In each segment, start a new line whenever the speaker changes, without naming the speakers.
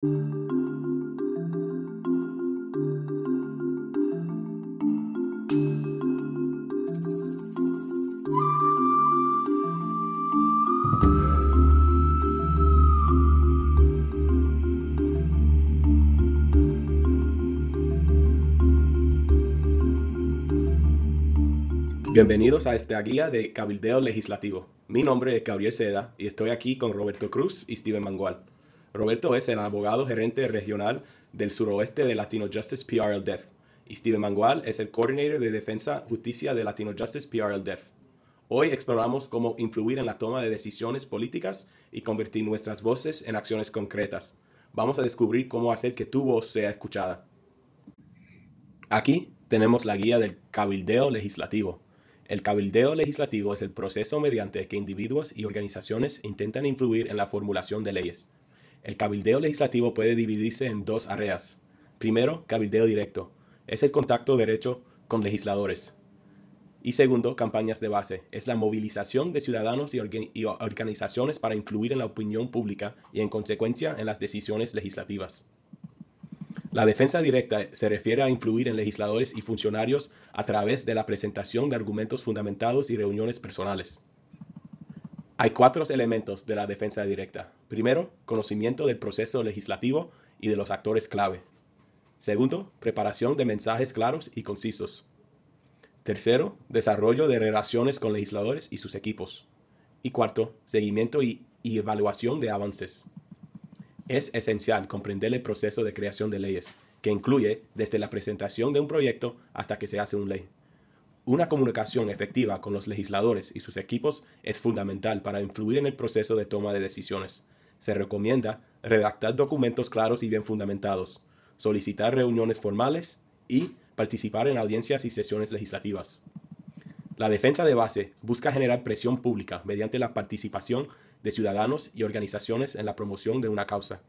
Bienvenidos a esta guía de cabildeo legislativo. Mi nombre es Gabriel Seda y estoy aquí con Roberto Cruz y Steven Mangual. Roberto es el abogado gerente regional del suroeste de Latino Justice PRL-DEF y Steven Mangual es el coordinator de defensa justicia de Latino Justice PRL-DEF. Hoy exploramos cómo influir en la toma de decisiones políticas y convertir nuestras voces en acciones concretas. Vamos a descubrir cómo hacer que tu voz sea escuchada. Aquí tenemos la guía del cabildeo legislativo. El cabildeo legislativo es el proceso mediante que individuos y organizaciones intentan influir en la formulación de leyes. El cabildeo legislativo puede dividirse en dos áreas. Primero, cabildeo directo. Es el contacto directo con legisladores. Y segundo, campañas de base. Es la movilización de ciudadanos y organizaciones para influir en la opinión pública y en consecuencia en las decisiones legislativas. La defensa directa se refiere a influir en legisladores y funcionarios a través de la presentación de argumentos fundamentados y reuniones personales. Hay 4 elementos de la defensa directa. Primero, conocimiento del proceso legislativo y de los actores clave. Segundo, preparación de mensajes claros y concisos. Tercero, desarrollo de relaciones con legisladores y sus equipos. Y cuarto, seguimiento y evaluación de avances. Es esencial comprender el proceso de creación de leyes, que incluye desde la presentación de un proyecto hasta que se hace una ley. Una comunicación efectiva con los legisladores y sus equipos es fundamental para influir en el proceso de toma de decisiones. Se recomienda redactar documentos claros y bien fundamentados, solicitar reuniones formales y participar en audiencias y sesiones legislativas. La defensa de base busca generar presión pública mediante la participación de ciudadanos y organizaciones en la promoción de una causa.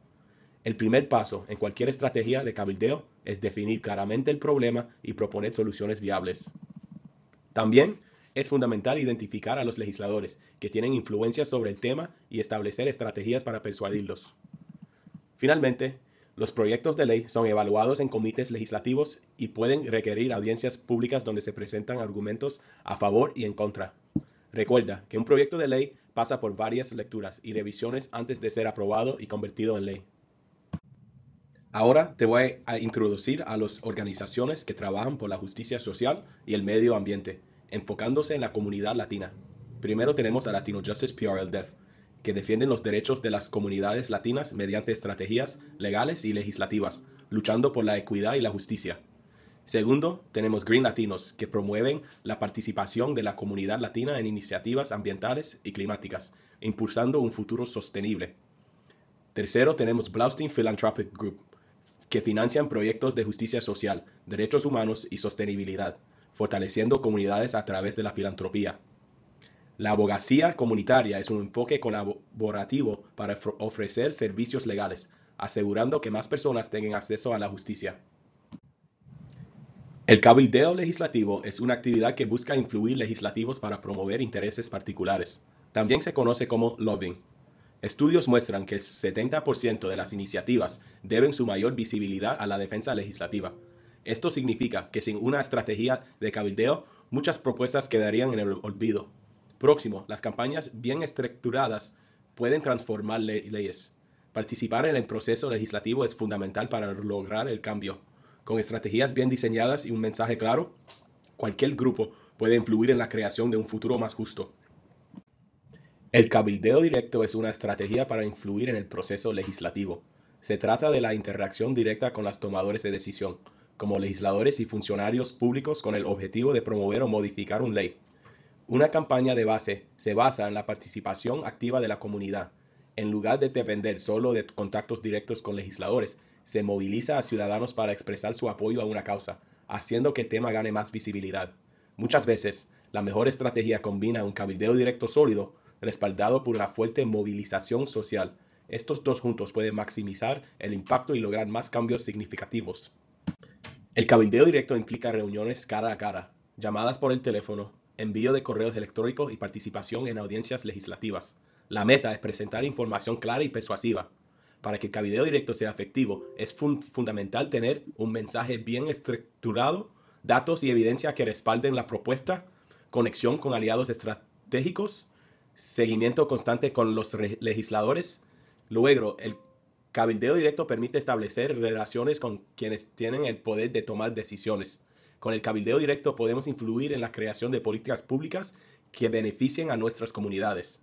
El primer paso en cualquier estrategia de cabildeo es definir claramente el problema y proponer soluciones viables. También es fundamental identificar a los legisladores que tienen influencia sobre el tema y establecer estrategias para persuadirlos. Finalmente, los proyectos de ley son evaluados en comités legislativos y pueden requerir audiencias públicas donde se presentan argumentos a favor y en contra. Recuerda que un proyecto de ley pasa por varias lecturas y revisiones antes de ser aprobado y convertido en ley. Ahora te voy a introducir a las organizaciones que trabajan por la justicia social y el medio ambiente, enfocándose en la comunidad latina. Primero tenemos a Latino Justice PRL-DEF, que defienden los derechos de las comunidades latinas mediante estrategias legales y legislativas, luchando por la equidad y la justicia. Segundo, tenemos Green Latinos, que promueven la participación de la comunidad latina en iniciativas ambientales y climáticas, impulsando un futuro sostenible. Tercero, tenemos Blaustein Philanthropic Group, que financian proyectos de justicia social, derechos humanos y sostenibilidad, fortaleciendo comunidades a través de la filantropía. La abogacía comunitaria es un enfoque colaborativo para ofrecer servicios legales, asegurando que más personas tengan acceso a la justicia. El cabildeo legislativo es una actividad que busca influir legislativos para promover intereses particulares. También se conoce como lobbying. Estudios muestran que el 70% de las iniciativas deben su mayor visibilidad a la defensa legislativa. Esto significa que sin una estrategia de cabildeo, muchas propuestas quedarían en el olvido. Próximo, las campañas bien estructuradas pueden transformar leyes. Participar en el proceso legislativo es fundamental para lograr el cambio. Con estrategias bien diseñadas y un mensaje claro, cualquier grupo puede influir en la creación de un futuro más justo. El cabildeo directo es una estrategia para influir en el proceso legislativo. Se trata de la interacción directa con los tomadores de decisión, como legisladores y funcionarios públicos con el objetivo de promover o modificar una ley. Una campaña de base se basa en la participación activa de la comunidad. En lugar de depender solo de contactos directos con legisladores, se moviliza a ciudadanos para expresar su apoyo a una causa, haciendo que el tema gane más visibilidad. Muchas veces, la mejor estrategia combina un cabildeo directo sólido, respaldado por una fuerte movilización social. Estos dos juntos pueden maximizar el impacto y lograr más cambios significativos. El cabildeo directo implica reuniones cara a cara, llamadas por el teléfono, envío de correos electrónicos y participación en audiencias legislativas. La meta es presentar información clara y persuasiva. Para que el cabildeo directo sea efectivo, es fundamental tener un mensaje bien estructurado, datos y evidencia que respalden la propuesta, conexión con aliados estratégicos, seguimiento constante con los legisladores. Luego, el cabildeo directo permite establecer relaciones con quienes tienen el poder de tomar decisiones. Con el cabildeo directo podemos influir en la creación de políticas públicas que beneficien a nuestras comunidades.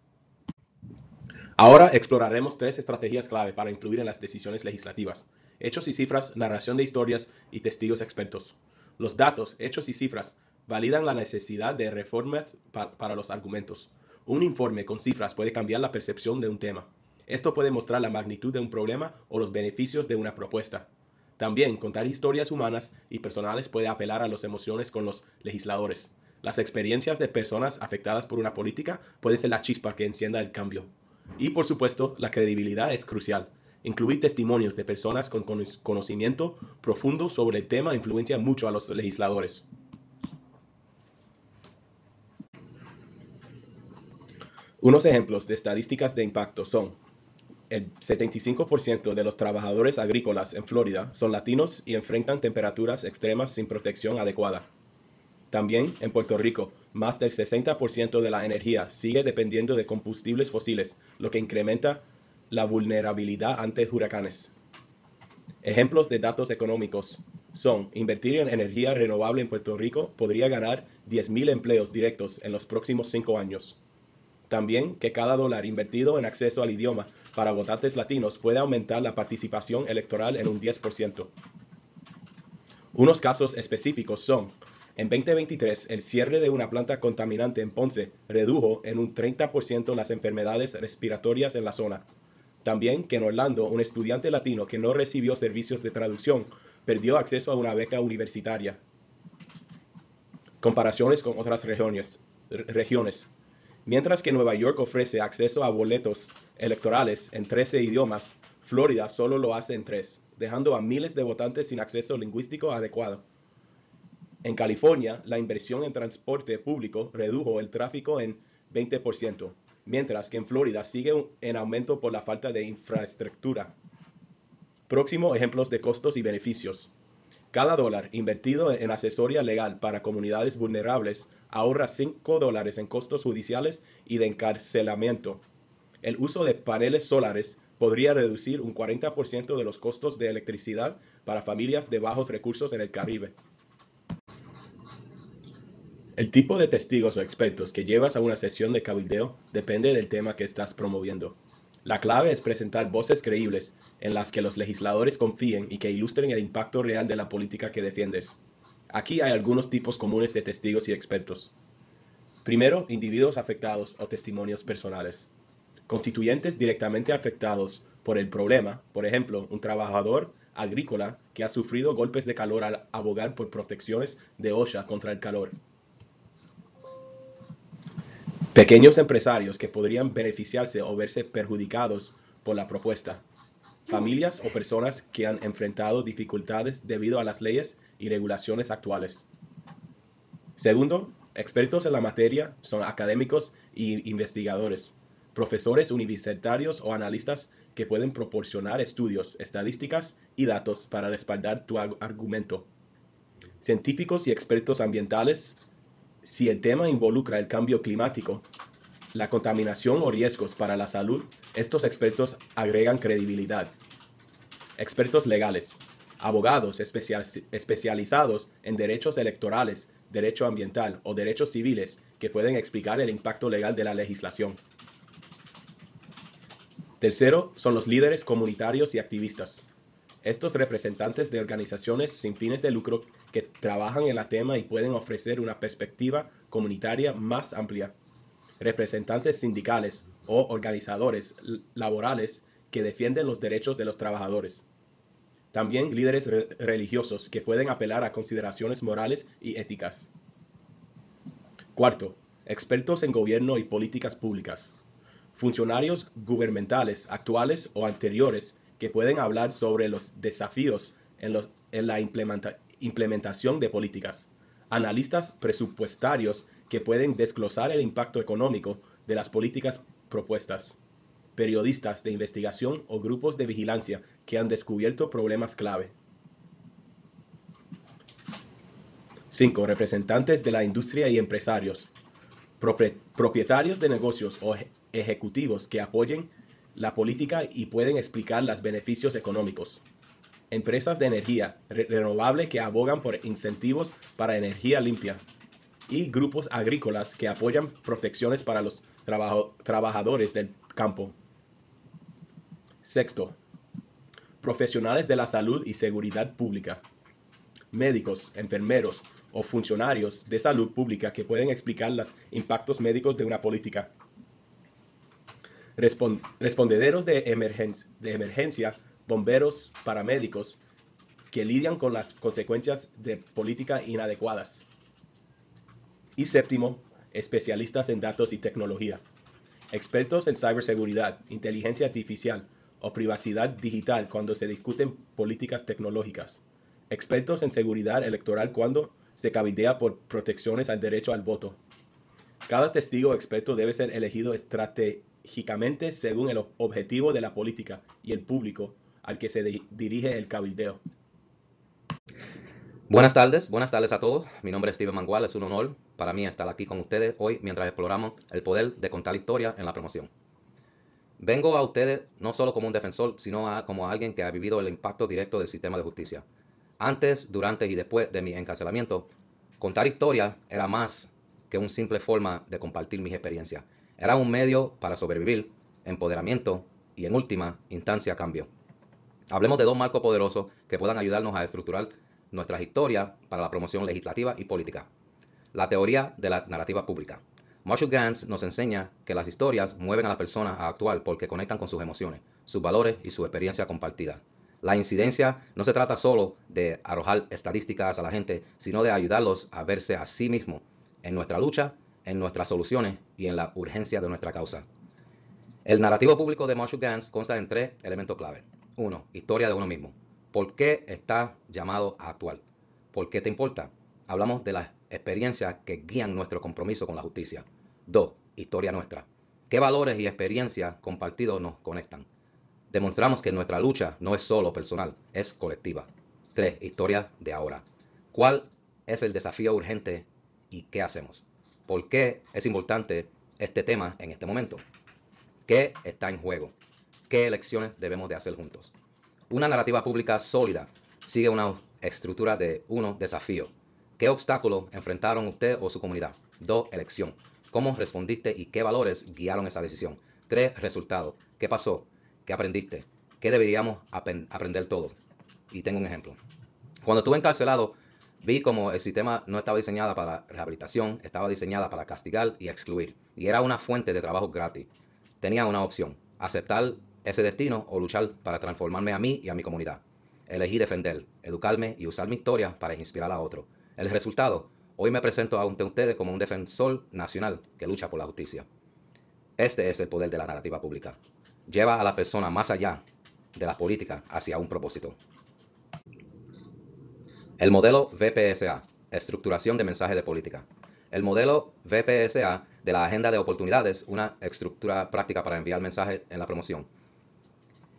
Ahora exploraremos 3 estrategias clave para influir en las decisiones legislativas: hechos y cifras, narración de historias y testigos expertos. Los datos, hechos y cifras validan la necesidad de reformas para los argumentos. Un informe con cifras puede cambiar la percepción de un tema. Esto puede mostrar la magnitud de un problema o los beneficios de una propuesta. También contar historias humanas y personales puede apelar a las emociones con los legisladores. Las experiencias de personas afectadas por una política pueden ser la chispa que encienda el cambio. Y por supuesto, la credibilidad es crucial. Incluir testimonios de personas con conocimiento profundo sobre el tema influencia mucho a los legisladores. Unos ejemplos de estadísticas de impacto son: el 75% de los trabajadores agrícolas en Florida son latinos y enfrentan temperaturas extremas sin protección adecuada. También, en Puerto Rico, más del 60% de la energía sigue dependiendo de combustibles fósiles, lo que incrementa la vulnerabilidad ante huracanes. Ejemplos de datos económicos son: invertir en energía renovable en Puerto Rico podría ganar 10,000 empleos directos en los próximos 5 años. También que cada dólar invertido en acceso al idioma para votantes latinos puede aumentar la participación electoral en un 10%. Unos casos específicos son: en 2023, el cierre de una planta contaminante en Ponce redujo en un 30% las enfermedades respiratorias en la zona. También que en Orlando, un estudiante latino que no recibió servicios de traducción perdió acceso a una beca universitaria. Comparaciones con otras regiones. Mientras que Nueva York ofrece acceso a boletos electorales en 13 idiomas, Florida solo lo hace en 3, dejando a miles de votantes sin acceso lingüístico adecuado. En California, la inversión en transporte público redujo el tráfico en 20%, mientras que en Florida sigue en aumento por la falta de infraestructura. Próximo: ejemplos de costos y beneficios. Cada dólar invertido en asesoría legal para comunidades vulnerables ahorra $5 en costos judiciales y de encarcelamiento. El uso de paneles solares podría reducir un 40% de los costos de electricidad para familias de bajos recursos en el Caribe. El tipo de testigos o expertos que llevas a una sesión de cabildeo depende del tema que estás promoviendo. La clave es presentar voces creíbles en las que los legisladores confíen y que ilustren el impacto real de la política que defiendes. Aquí hay algunos tipos comunes de testigos y expertos. Primero, individuos afectados o testimonios personales. Constituyentes directamente afectados por el problema, por ejemplo, un trabajador agrícola que ha sufrido golpes de calor al abogar por protecciones de OSHA contra el calor. Pequeños empresarios que podrían beneficiarse o verse perjudicados por la propuesta. Familias o personas que han enfrentado dificultades debido a las leyes y regulaciones actuales. Segundo, expertos en la materia son académicos y investigadores, profesores universitarios o analistas que pueden proporcionar estudios, estadísticas y datos para respaldar tu argumento. Científicos y expertos ambientales. Si el tema involucra el cambio climático, la contaminación o riesgos para la salud, estos expertos agregan credibilidad. Expertos legales. Abogados especializados en derechos electorales, derecho ambiental o derechos civiles que pueden explicar el impacto legal de la legislación. Tercero, son los líderes comunitarios y activistas. Estos representantes de organizaciones sin fines de lucro que trabajan en el tema y pueden ofrecer una perspectiva comunitaria más amplia. Representantes sindicales o organizadores laborales que defienden los derechos de los trabajadores. También líderes religiosos que pueden apelar a consideraciones morales y éticas. Cuarto, expertos en gobierno y políticas públicas. Funcionarios gubernamentales actuales o anteriores que pueden hablar sobre los desafíos en la implementación de políticas. Analistas presupuestarios que pueden desglosar el impacto económico de las políticas propuestas. periodistas de investigación o grupos de vigilancia que han descubierto problemas clave. 5. Representantes de la industria y empresarios. Propietarios de negocios o ejecutivos que apoyen la política y pueden explicar los beneficios económicos. Empresas de energía renovable que abogan por incentivos para energía limpia. Y grupos agrícolas que apoyan protecciones para los trabajadores del campo. 6. Profesionales de la salud y seguridad pública. Médicos, enfermeros o funcionarios de salud pública que pueden explicar los impactos médicos de una política. Respondederos de emergencia, bomberos, paramédicos que lidian con las consecuencias de políticas inadecuadas. Y 7. Especialistas en datos y tecnología. Expertos en ciberseguridad, inteligencia artificial o privacidad digital cuando se discuten políticas tecnológicas. Expertos en seguridad electoral cuando se cabildea por protecciones al derecho al voto. Cada testigo experto debe ser elegido estratégicamente según el objetivo de la política y el público al que se dirige el cabildeo.
Buenas tardes a todos. Mi nombre es Steven Mangual, es un honor para mí estar aquí con ustedes hoy mientras exploramos el poder de contar historia en la promoción. Vengo a ustedes no solo como un defensor, sino como alguien que ha vivido el impacto directo del sistema de justicia. Antes, durante y después de mi encarcelamiento, contar historia era más que una simple forma de compartir mis experiencias. Era un medio para sobrevivir, empoderamiento y, en última instancia, cambio. Hablemos de dos marcos poderosos que puedan ayudarnos a estructurar nuestras historias para la promoción legislativa y política. La teoría de la narrativa pública. Marshall Ganz nos enseña que las historias mueven a las personas a actuar porque conectan con sus emociones, sus valores y su experiencia compartida. La incidencia no se trata solo de arrojar estadísticas a la gente, sino de ayudarlos a verse a sí mismos en nuestra lucha, en nuestras soluciones y en la urgencia de nuestra causa. El narrativo público de Marshall Ganz consta en 3 elementos clave. 1. Historia de uno mismo. ¿Por qué está llamado a actuar? ¿Por qué te importa? Hablamos de las experiencias que guían nuestro compromiso con la justicia. 2. Historia nuestra. ¿Qué valores y experiencias compartidos nos conectan? Demostramos que nuestra lucha no es solo personal, es colectiva. 3. Historia de ahora. ¿Cuál es el desafío urgente y qué hacemos? ¿Por qué es importante este tema en este momento? ¿Qué está en juego? ¿Qué elecciones debemos de hacer juntos? Una narrativa pública sólida sigue una estructura de 1. Desafío. ¿Qué obstáculos enfrentaron usted o su comunidad? 2. Elección. ¿Cómo respondiste y qué valores guiaron esa decisión? 3. Resultado. ¿Qué pasó? ¿Qué aprendiste? ¿Qué deberíamos aprender todos? Y tengo un ejemplo. Cuando estuve encarcelado, vi como el sistema no estaba diseñado para rehabilitación, estaba diseñada para castigar y excluir. Y era una fuente de trabajo gratis. Tenía una opción: aceptar ese destino o luchar para transformarme a mí y a mi comunidad. Elegí defender, educarme y usar mi historia para inspirar a otros. El resultado: hoy me presento ante ustedes como un defensor nacional que lucha por la justicia. Este es el poder de la narrativa pública. Lleva a la persona más allá de la política hacia un propósito. El modelo VPSA, estructuración de mensaje de política. El modelo VPSA de la agenda de oportunidades, una estructura práctica para enviar mensajes en la promoción.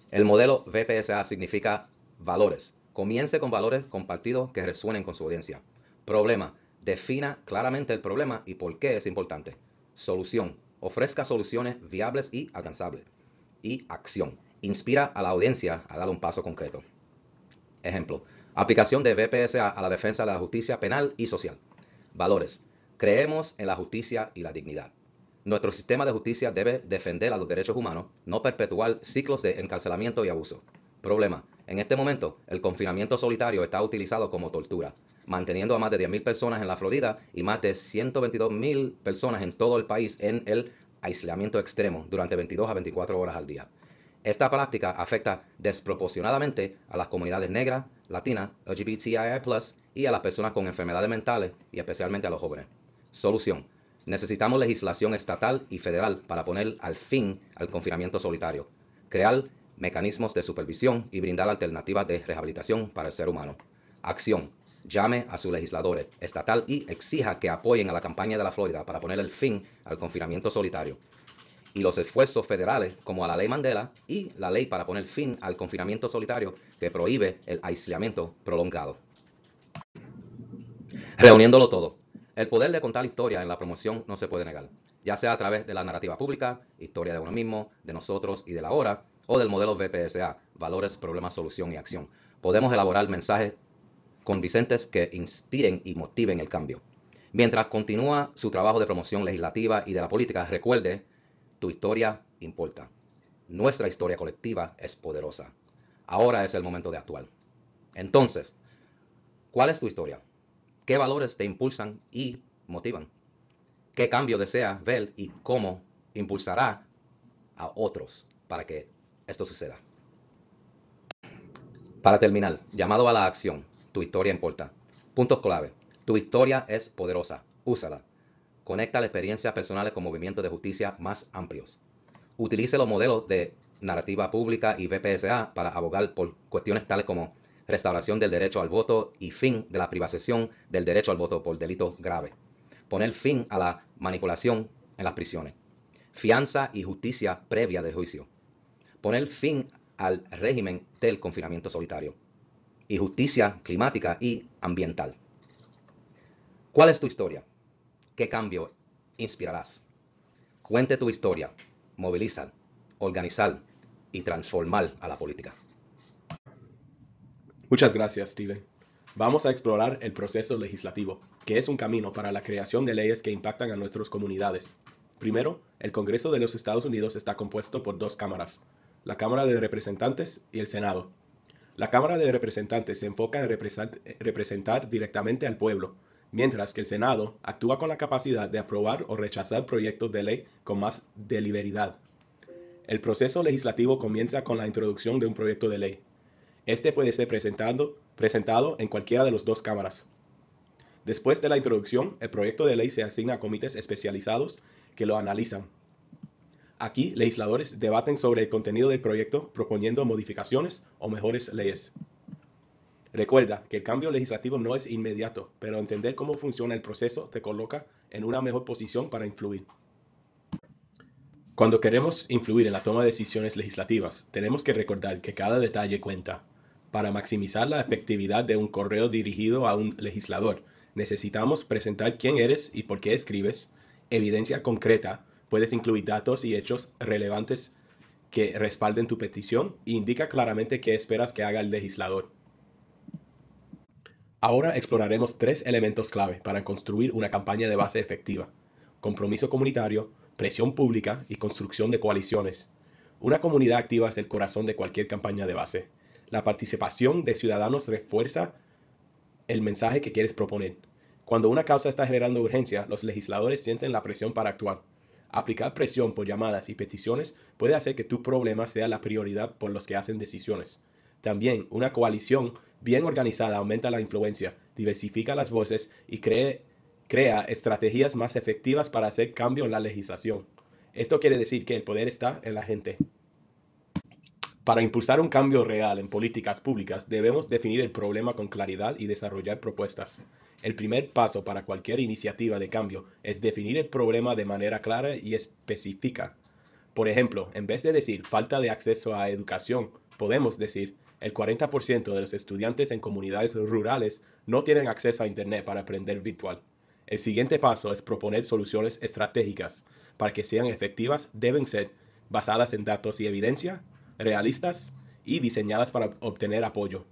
El modelo VPSA significa valores. Comience con valores compartidos que resuenen con su audiencia. Problema. Defina claramente el problema y por qué es importante. Solución. Ofrezca soluciones viables y alcanzables. Y acción. Inspira a la audiencia a dar un paso concreto. Ejemplo. Aplicación de VPSA a la defensa de la justicia penal y social. Valores. Creemos en la justicia y la dignidad. Nuestro sistema de justicia debe defender a los derechos humanos, no perpetuar ciclos de encarcelamiento y abuso. Problema. En este momento, el confinamiento solitario está utilizado como tortura, manteniendo a más de 10.000 personas en la Florida y más de 122.000 personas en todo el país en el aislamiento extremo durante 22 a 24 horas al día. Esta práctica afecta desproporcionadamente a las comunidades negras, latinas, LGBTII+, y a las personas con enfermedades mentales y especialmente a los jóvenes. Solución. Necesitamos legislación estatal y federal para poner al fin al confinamiento solitario, crear mecanismos de supervisión y brindar alternativas de rehabilitación para el ser humano. Acción. Llame a sus legisladores estatal y exija que apoyen a la campaña de la Florida para poner el fin al confinamiento solitario. y los esfuerzos federales como a la ley Mandela y la ley para poner fin al confinamiento solitario que prohíbe el aislamiento prolongado. Reuniéndolo todo, el poder de contar historia en la promoción no se puede negar, ya sea a través de la narrativa pública, historia de uno mismo, de nosotros y de la hora, o del modelo VPSA, valores, problemas, solución y acción. Podemos elaborar mensajes convincentes que inspiren y motiven el cambio. Mientras continúa su trabajo de promoción legislativa y de la política, recuerde, tu historia importa. Nuestra historia colectiva es poderosa. Ahora es el momento de actuar. Entonces, ¿cuál es tu historia? ¿Qué valores te impulsan y motivan? ¿Qué cambio deseas ver y cómo impulsará a otros para que esto suceda? Para terminar, llamado a la acción. Tu historia importa. Puntos clave. Tu historia es poderosa. Úsala. Conecta las experiencias personales con movimientos de justicia más amplios. Utilice los modelos de narrativa pública y VPSA para abogar por cuestiones tales como restauración del derecho al voto y fin de la privatización del derecho al voto por delitos graves. Poner fin a la manipulación en las prisiones. Fianza y justicia previa del juicio. Poner fin al régimen del confinamiento solitario. Y justicia climática y ambiental. ¿Cuál es tu historia? ¿Qué cambio inspirarás? Cuente tu historia, movilizar, organizar y transformar a la política.
Muchas gracias, Steven. Vamos a explorar el proceso legislativo, que es un camino para la creación de leyes que impactan a nuestras comunidades. Primero, el Congreso de los Estados Unidos está compuesto por dos cámaras, la Cámara de Representantes y el Senado. La Cámara de Representantes se enfoca en representar directamente al pueblo, mientras que el Senado actúa con la capacidad de aprobar o rechazar proyectos de ley con más deliberidad. El proceso legislativo comienza con la introducción de un proyecto de ley. Este puede ser presentado en cualquiera de las dos cámaras. Después de la introducción, el proyecto de ley se asigna a comités especializados que lo analizan. Aquí, legisladores debaten sobre el contenido del proyecto, proponiendo modificaciones o mejores leyes. Recuerda que el cambio legislativo no es inmediato, pero entender cómo funciona el proceso te coloca en una mejor posición para influir. Cuando queremos influir en la toma de decisiones legislativas, tenemos que recordar que cada detalle cuenta. Para maximizar la efectividad de un correo dirigido a un legislador, necesitamos presentar quién eres y por qué escribes, evidencia concreta. Puedes incluir datos y hechos relevantes que respalden tu petición e indica claramente qué esperas que haga el legislador. Ahora exploraremos tres elementos clave para construir una campaña de base efectiva: compromiso comunitario, presión pública y construcción de coaliciones. Una comunidad activa es el corazón de cualquier campaña de base. La participación de ciudadanos refuerza el mensaje que quieres proponer. Cuando una causa está generando urgencia, los legisladores sienten la presión para actuar. Aplicar presión por llamadas y peticiones puede hacer que tu problema sea la prioridad por los que hacen decisiones. También, una coalición bien organizada aumenta la influencia, diversifica las voces y crea estrategias más efectivas para hacer cambio en la legislación. Esto quiere decir que el poder está en la gente. Para impulsar un cambio real en políticas públicas, debemos definir el problema con claridad y desarrollar propuestas. El primer paso para cualquier iniciativa de cambio es definir el problema de manera clara y específica. Por ejemplo, en vez de decir falta de acceso a educación, podemos decir el 40% de los estudiantes en comunidades rurales no tienen acceso a Internet para aprender virtual. El siguiente paso es proponer soluciones estratégicas. Para que sean efectivas, deben ser basadas en datos y evidencia, realistas y diseñadas para obtener apoyo.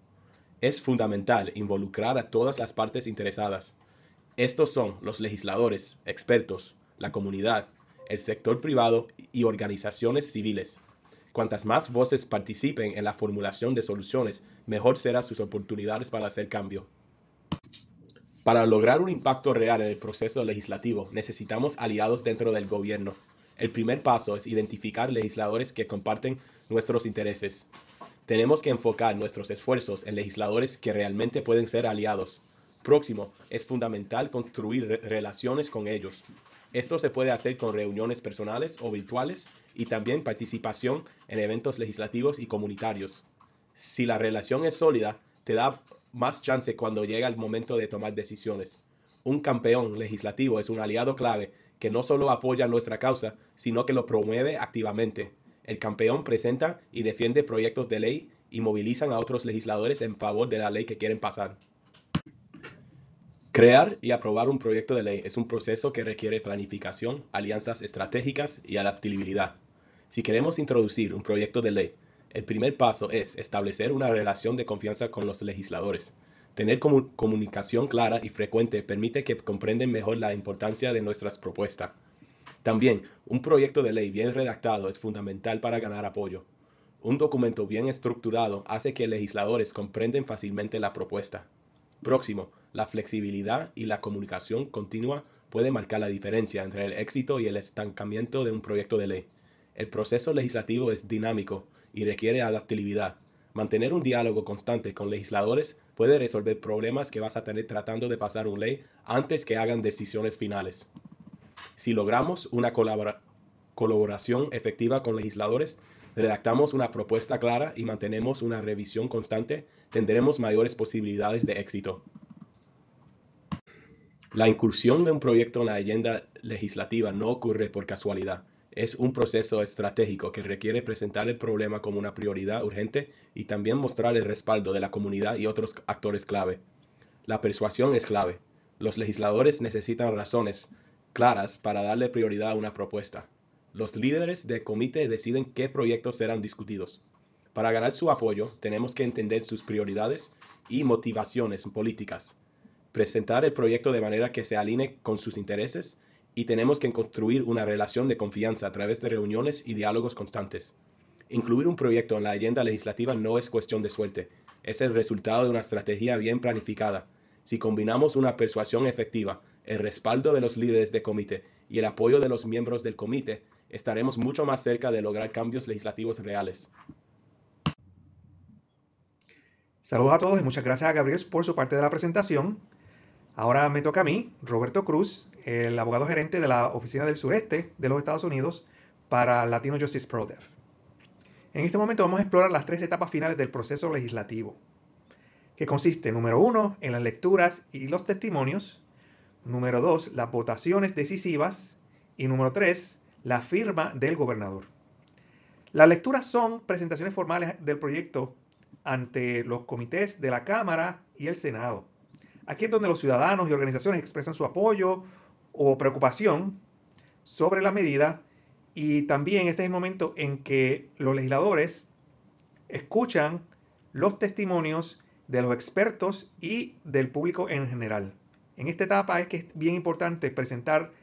Es fundamental involucrar a todas las partes interesadas. Estos son los legisladores, expertos, la comunidad, el sector privado y organizaciones civiles. Cuantas más voces participen en la formulación de soluciones, mejor serán sus oportunidades para hacer cambio. Para lograr un impacto real en el proceso legislativo, necesitamos aliados dentro del gobierno. El primer paso es identificar legisladores que comparten nuestros intereses. Tenemos que enfocar nuestros esfuerzos en legisladores que realmente pueden ser aliados. Próximo, es fundamental construir relaciones con ellos. Esto se puede hacer con reuniones personales o virtuales y también participación en eventos legislativos y comunitarios. Si la relación es sólida, te da más chance cuando llega el momento de tomar decisiones. Un campeón legislativo es un aliado clave que no solo apoya nuestra causa, sino que lo promueve activamente. El campeón presenta y defiende proyectos de ley y movilizan a otros legisladores en favor de la ley que quieren pasar. Crear y aprobar un proyecto de ley es un proceso que requiere planificación, alianzas estratégicas y adaptabilidad. Si queremos introducir un proyecto de ley, el primer paso es establecer una relación de confianza con los legisladores. Tener comunicación clara y frecuente permite que comprenden mejor la importancia de nuestras propuestas. También, un proyecto de ley bien redactado es fundamental para ganar apoyo. Un documento bien estructurado hace que legisladores comprenden fácilmente la propuesta. Próximo, la flexibilidad y la comunicación continua pueden marcar la diferencia entre el éxito y el estancamiento de un proyecto de ley. El proceso legislativo es dinámico y requiere adaptabilidad. Mantener un diálogo constante con legisladores puede resolver problemas que vas a tener tratando de pasar una ley antes que hagan decisiones finales. Si logramos una colaboración efectiva con legisladores, redactamos una propuesta clara y mantenemos una revisión constante, tendremos mayores posibilidades de éxito. La incursión de un proyecto en la agenda legislativa no ocurre por casualidad. Es un proceso estratégico que requiere presentar el problema como una prioridad urgente y también mostrar el respaldo de la comunidad y otros actores clave. La persuasión es clave. Los legisladores necesitan razones claras para darle prioridad a una propuesta. Los líderes del comité deciden qué proyectos serán discutidos. Para ganar su apoyo, tenemos que entender sus prioridades y motivaciones políticas, presentar el proyecto de manera que se alinee con sus intereses y tenemos que construir una relación de confianza a través de reuniones y diálogos constantes. Incluir un proyecto en la agenda legislativa no es cuestión de suerte, es el resultado de una estrategia bien planificada. Si combinamos una persuasión efectiva, el respaldo de los líderes de comité y el apoyo de los miembros del comité, estaremos mucho más cerca de lograr cambios legislativos reales.
Saludos a todos y muchas gracias a Gabriel por su parte de la presentación. Ahora me toca a mí, Roberto Cruz, el abogado gerente de la Oficina del Sureste de los Estados Unidos para Latino Justice ProDev. En este momento vamos a explorar las 3 etapas finales del proceso legislativo, que consiste, número 1, en las lecturas y los testimonios, número 2, las votaciones decisivas y número 3, la firma del gobernador. Las lecturas son presentaciones formales del proyecto ante los comités de la Cámara y el Senado. Aquí es donde los ciudadanos y organizaciones expresan su apoyo o preocupación sobre la medida y también este es el momento en que los legisladores escuchan los testimonios de los expertos y del público en general. En esta etapa es que es bien importante presentar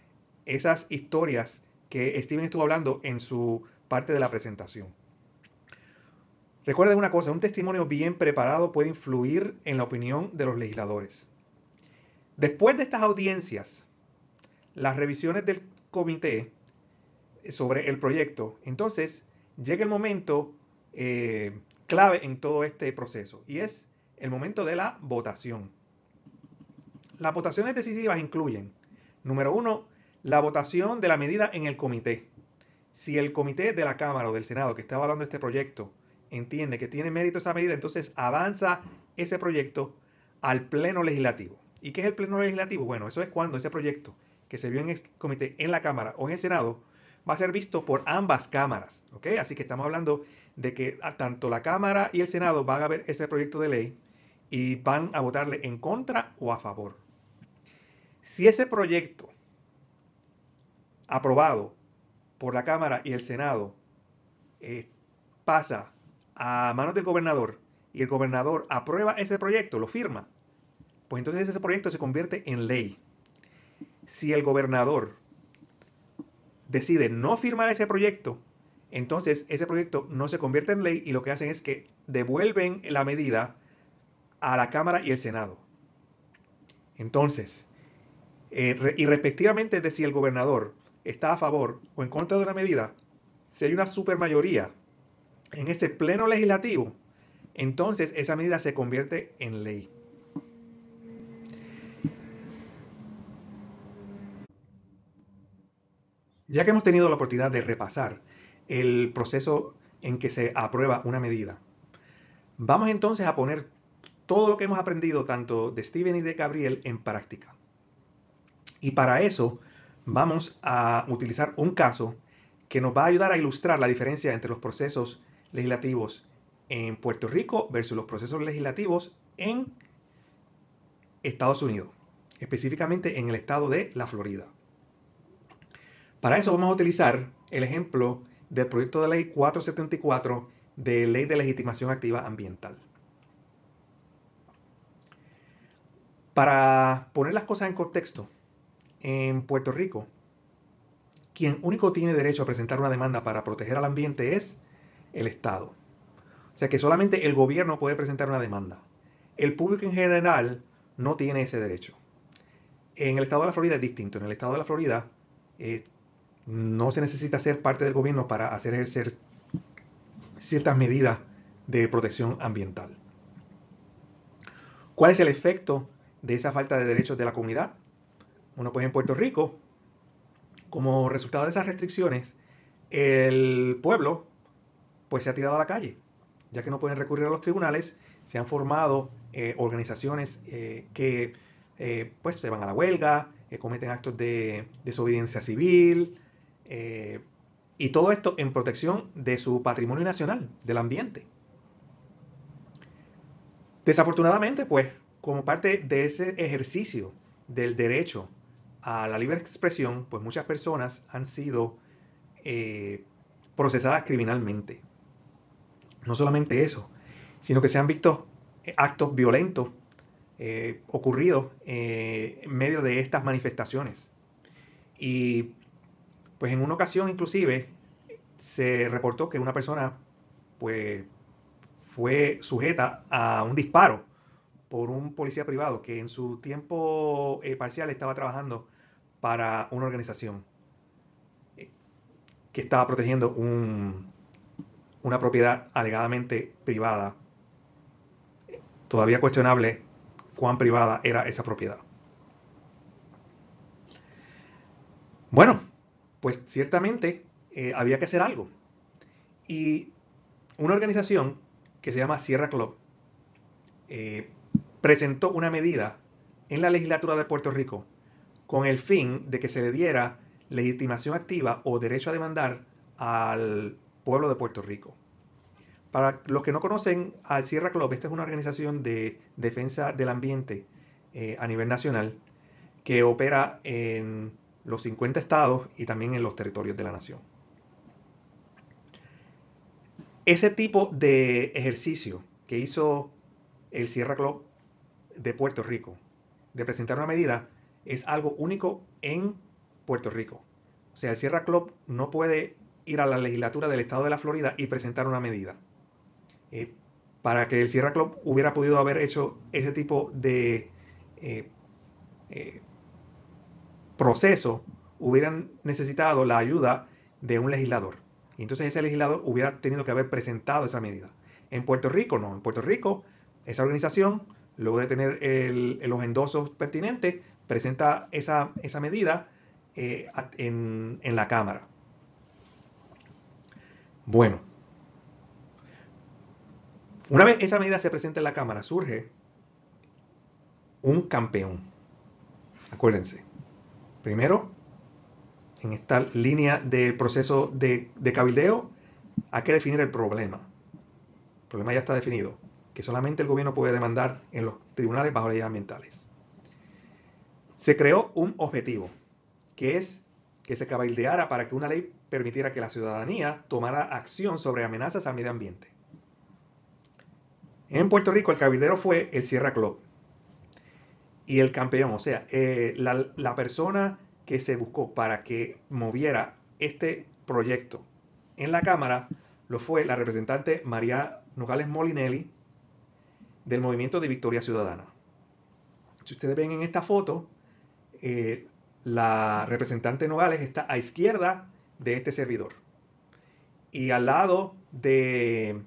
esas historias que Steven estuvo hablando en su parte de la presentación. Recuerden una cosa, un testimonio bien preparado puede influir en la opinión de los legisladores. Después de estas audiencias, las revisiones del comité sobre el proyecto, entonces llega el momento clave en todo este proceso y es el momento de la votación. Las votaciones decisivas incluyen, número 1, la votación de la medida en el comité. Si el comité de la Cámara o del Senado que está evaluando este proyecto entiende que tiene mérito esa medida, entonces avanza ese proyecto al Pleno Legislativo. ¿Y qué es el Pleno Legislativo? Bueno, eso es cuando ese proyecto que se vio en el comité en la Cámara o en el Senado va a ser visto por ambas cámaras, ¿ok? Así que estamos hablando de que tanto la Cámara y el Senado van a ver ese proyecto de ley y van a votarle en contra o a favor. Si ese proyecto aprobado por la Cámara y el Senado pasa a manos del gobernador y el gobernador aprueba ese proyecto, lo firma, pues entonces ese proyecto se convierte en ley. Si el gobernador decide no firmar ese proyecto, entonces ese proyecto no se convierte en ley y lo que hacen es que devuelven la medida a la Cámara y el Senado. Entonces, y respectivamente de si el gobernador está a favor o en contra de una medida, si hay una supermayoría en ese pleno legislativo, entonces esa medida se convierte en ley. Ya que hemos tenido la oportunidad de repasar el proceso en que se aprueba una medida, vamos entonces a poner todo lo que hemos aprendido tanto de Steven y de Gabriel en práctica. Y para eso vamos a utilizar un caso que nos va a ayudar a ilustrar la diferencia entre los procesos legislativos en Puerto Rico versus los procesos legislativos en Estados Unidos, específicamente en el estado de la Florida. Para eso vamos a utilizar el ejemplo del proyecto de ley 474 de Ley de Legitimación Activa Ambiental. Para poner las cosas en contexto, en Puerto Rico, quien único tiene derecho a presentar una demanda para proteger al ambiente es el Estado. O sea que solamente el gobierno puede presentar una demanda. El público en general no tiene ese derecho. En el estado de la Florida es distinto. En el estado de la Florida no se necesita ser parte del gobierno para hacer ejercer ciertas medidas de protección ambiental. ¿Cuál es el efecto de esa falta de derechos de la comunidad? Bueno, pues en Puerto Rico, como resultado de esas restricciones, el pueblo pues se ha tirado a la calle, ya que no pueden recurrir a los tribunales. Se han formado organizaciones que pues se van a la huelga, cometen actos de desobediencia civil, y todo esto en protección de su patrimonio nacional, del ambiente. Desafortunadamente, pues, como parte de ese ejercicio del derecho a la libre expresión, pues muchas personas han sido procesadas criminalmente. No solamente eso, sino que se han visto actos violentos ocurridos en medio de estas manifestaciones. Y pues en una ocasión inclusive se reportó que una persona pues fue sujeta a un disparo por un policía privado que en su tiempo parcial estaba trabajando para una organización que estaba protegiendo una propiedad alegadamente privada. Todavía cuestionable cuán privada era esa propiedad. Bueno, pues ciertamente había que hacer algo. Y una organización que se llama Sierra Club presentó una medida en la legislatura de Puerto Rico con el fin de que se le diera legitimación activa o derecho a demandar al pueblo de Puerto Rico. Para los que no conocen al Sierra Club, esta es una organización de defensa del ambiente a nivel nacional que opera en los 50 estados y también en los territorios de la nación. Ese tipo de ejercicio que hizo el Sierra Club de Puerto Rico, de presentar una medida, es algo único en Puerto Rico. O sea, el Sierra Club no puede ir a la legislatura del estado de la Florida y presentar una medida. Para que el Sierra Club hubiera podido haber hecho ese tipo de proceso, hubieran necesitado la ayuda de un legislador. Y entonces ese legislador hubiera tenido que haber presentado esa medida. En Puerto Rico no. En Puerto Rico, esa organización, luego de tener los endosos pertinentes, presenta esa medida en la Cámara. Bueno, una vez esa medida se presenta en la Cámara, surge un campeón. Acuérdense. Primero, en esta línea del proceso de cabildeo, hay que definir el problema. El problema ya está definido, que solamente el gobierno puede demandar en los tribunales bajo leyes ambientales. Se creó un objetivo, que es que se cabildeara para que una ley permitiera que la ciudadanía tomara acción sobre amenazas al medio ambiente. En Puerto Rico el cabildero fue el Sierra Club. Y el campeón, o sea, la persona que se buscó para que moviera este proyecto en la Cámara lo fue la representante María Nogales Molinelli del Movimiento de Victoria Ciudadana. Si ustedes ven en esta foto, la representante Nogales está a izquierda de este servidor. Y al lado de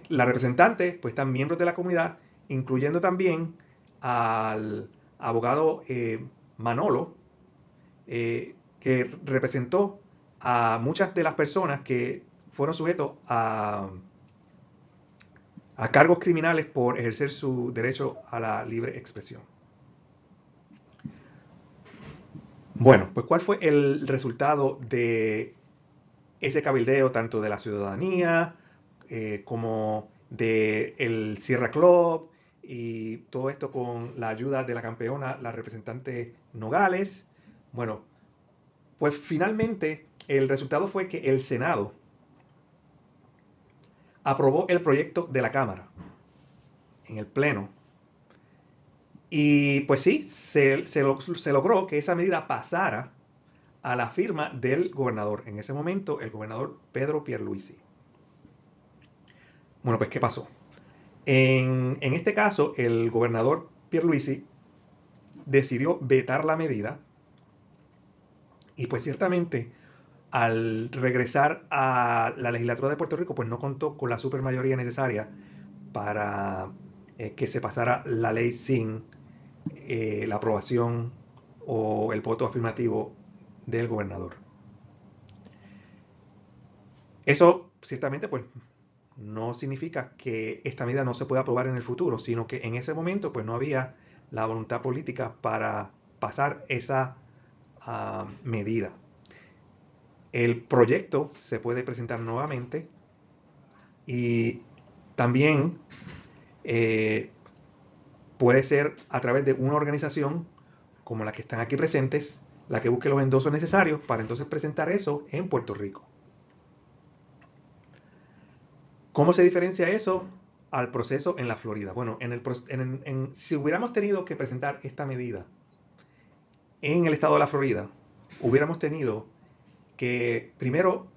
la representante, pues están miembros de la comunidad, incluyendo también al abogado Manolo, que representó a muchas de las personas que fueron sujetos a cargos criminales por ejercer su derecho a la libre expresión. Bueno, pues ¿cuál fue el resultado de ese cabildeo tanto de la ciudadanía como del Sierra Club y todo esto con la ayuda de la campeona, la representante Nogales? Bueno, pues finalmente el resultado fue que el Senado aprobó el proyecto de la Cámara en el Pleno. Y pues sí, se logró que esa medida pasara a la firma del gobernador. En ese momento, el gobernador Pedro Pierluisi. Bueno, pues ¿qué pasó? En este caso, el gobernador Pierluisi decidió vetar la medida y pues ciertamente al regresar a la legislatura de Puerto Rico, pues no contó con la supermayoría necesaria para que se pasara la ley sin la aprobación o el voto afirmativo del gobernador. Eso ciertamente pues no significa que esta medida no se pueda aprobar en el futuro, sino que en ese momento pues no había la voluntad política para pasar esa medida. El proyecto se puede presentar nuevamente y también puede ser a través de una organización como la que están aquí presentes, la que busque los endosos necesarios para entonces presentar eso en Puerto Rico. ¿Cómo se diferencia eso al proceso en la Florida? Bueno, si hubiéramos tenido que presentar esta medida en el estado de la Florida, hubiéramos tenido que primero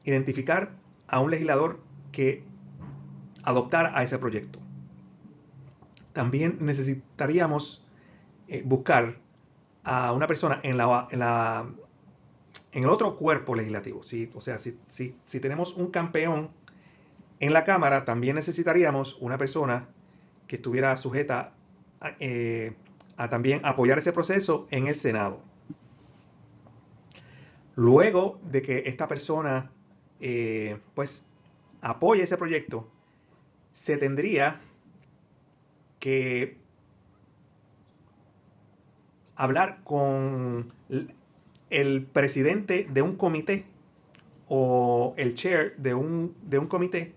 identificar a un legislador que adoptara a ese proyecto. También necesitaríamos buscar a una persona en el otro cuerpo legislativo. ¿Sí? O sea, si tenemos un campeón en la Cámara, también necesitaríamos una persona que estuviera sujeta a también apoyar ese proceso en el Senado. Luego de que esta persona pues apoye ese proyecto, se tendría que hablar con el presidente de un comité o el chair de un comité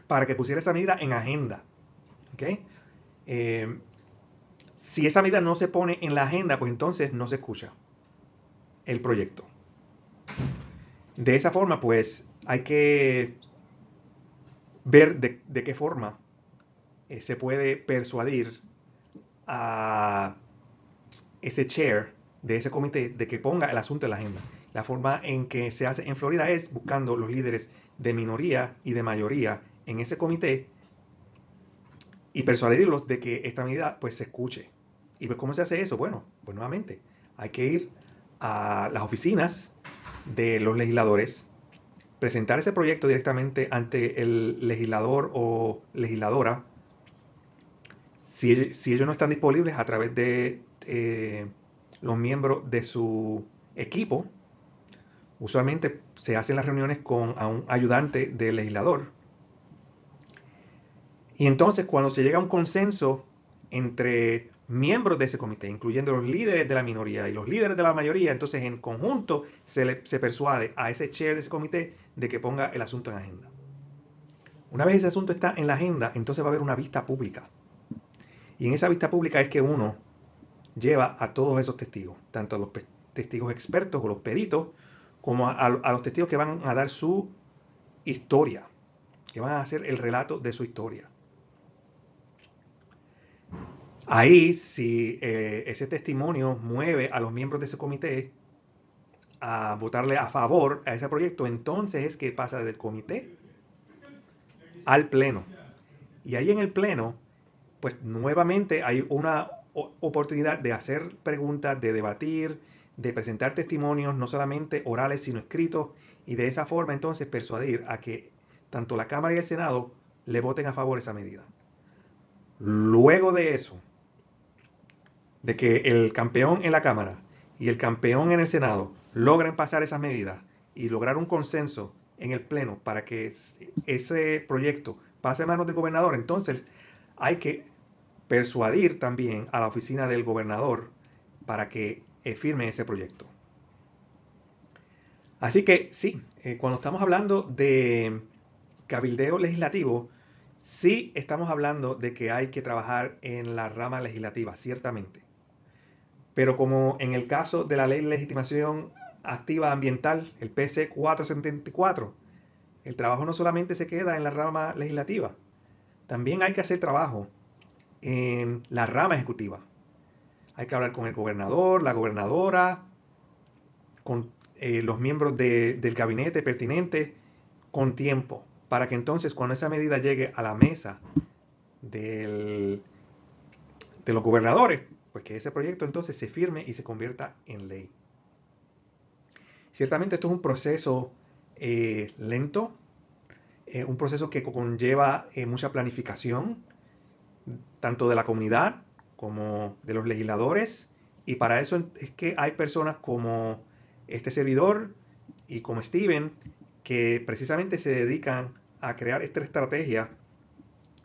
para que pusiera esa medida en agenda. ¿Okay? Si esa medida no se pone en la agenda, pues entonces no se escucha el proyecto. De esa forma, pues hay que ver de qué forma se puede persuadir a ese chair de ese comité de que ponga el asunto en la agenda. La forma en que se hace en Florida es buscando los líderes de minoría y de mayoría en ese comité y persuadirlos de que esta medida pues se escuche. ¿Y pues cómo se hace eso? Bueno, pues nuevamente hay que ir a las oficinas de los legisladores, presentar ese proyecto directamente ante el legislador o legisladora. Si ellos no están disponibles, a través de los miembros de su equipo, usualmente se hacen las reuniones con un ayudante del legislador. Y entonces cuando se llega a un consenso entre miembros de ese comité, incluyendo los líderes de la minoría y los líderes de la mayoría, entonces en conjunto se persuade a ese chair de ese comité de que ponga el asunto en agenda. Una vez ese asunto está en la agenda, entonces va a haber una vista pública. Y en esa vista pública es que uno lleva a todos esos testigos, tanto a los testigos expertos o los peritos, como a los testigos que van a dar su historia, que van a hacer el relato de su historia. Ahí, si ese testimonio mueve a los miembros de ese comité a votarle a favor a ese proyecto, entonces es que pasa del comité al pleno. Y ahí en el pleno, pues nuevamente hay una oportunidad de hacer preguntas, de debatir, de presentar testimonios, no solamente orales, sino escritos, y de esa forma entonces persuadir a que tanto la Cámara y el Senado le voten a favor esa medida. Luego de eso, de que el campeón en la Cámara y el campeón en el Senado logren pasar esas medidas y lograr un consenso en el Pleno para que ese proyecto pase a manos del gobernador, entonces hay que persuadir también a la oficina del gobernador para que firme ese proyecto. Así que sí, cuando estamos hablando de cabildeo legislativo, sí estamos hablando de que hay que trabajar en la rama legislativa, ciertamente. Pero como en el caso de la Ley de Legitimación Activa Ambiental, el PC 474, el trabajo no solamente se queda en la rama legislativa, también hay que hacer trabajo en la rama ejecutiva. Hay que hablar con el gobernador, la gobernadora, con los miembros del gabinete pertinente, con tiempo, para que entonces cuando esa medida llegue a la mesa de los gobernadores, pues que ese proyecto entonces se firme y se convierta en ley. Ciertamente esto es un proceso lento, un proceso que conlleva mucha planificación, tanto de la comunidad como de los legisladores, y para eso es que hay personas como este servidor y como Steven, que precisamente se dedican a crear esta estrategia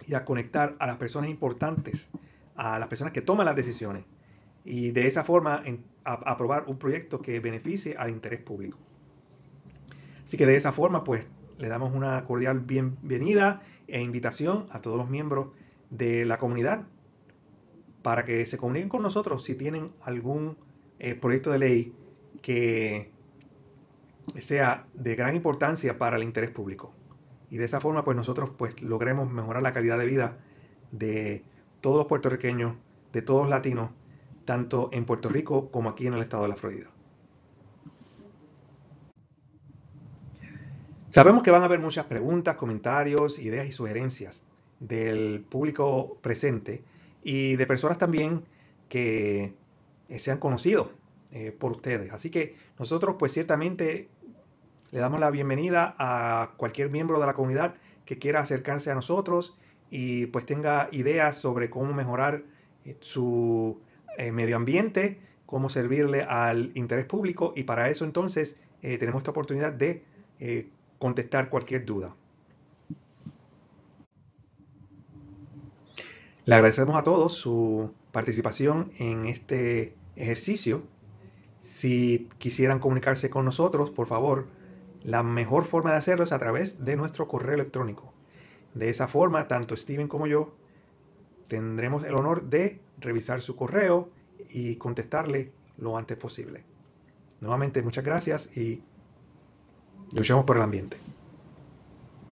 y a conectar a las personas importantes, a las personas que toman las decisiones, y de esa forma aprobar un proyecto que beneficie al interés público. Así que de esa forma, pues, le damos una cordial bienvenida e invitación a todos los miembros de la comunidad para que se comuniquen con nosotros si tienen algún proyecto de ley que sea de gran importancia para el interés público. Y de esa forma, pues nosotros pues logremos mejorar la calidad de vida de todos los puertorriqueños, de todos los latinos, tanto en Puerto Rico como aquí en el estado de la Florida. Sabemos que van a haber muchas preguntas, comentarios, ideas y sugerencias del público presente y de personas también que se han conocido por ustedes. Así que nosotros pues ciertamente le damos la bienvenida a cualquier miembro de la comunidad que quiera acercarse a nosotros y pues tenga ideas sobre cómo mejorar su medio ambiente, cómo servirle al interés público, y para eso entonces tenemos esta oportunidad de contestar cualquier duda. Le agradecemos a todos su participación en este ejercicio. Si quisieran comunicarse con nosotros, por favor, la mejor forma de hacerlo es a través de nuestro correo electrónico. De esa forma, tanto Steven como yo tendremos el honor de revisar su correo y contestarle lo antes posible. Nuevamente, muchas gracias y luchemos por el ambiente.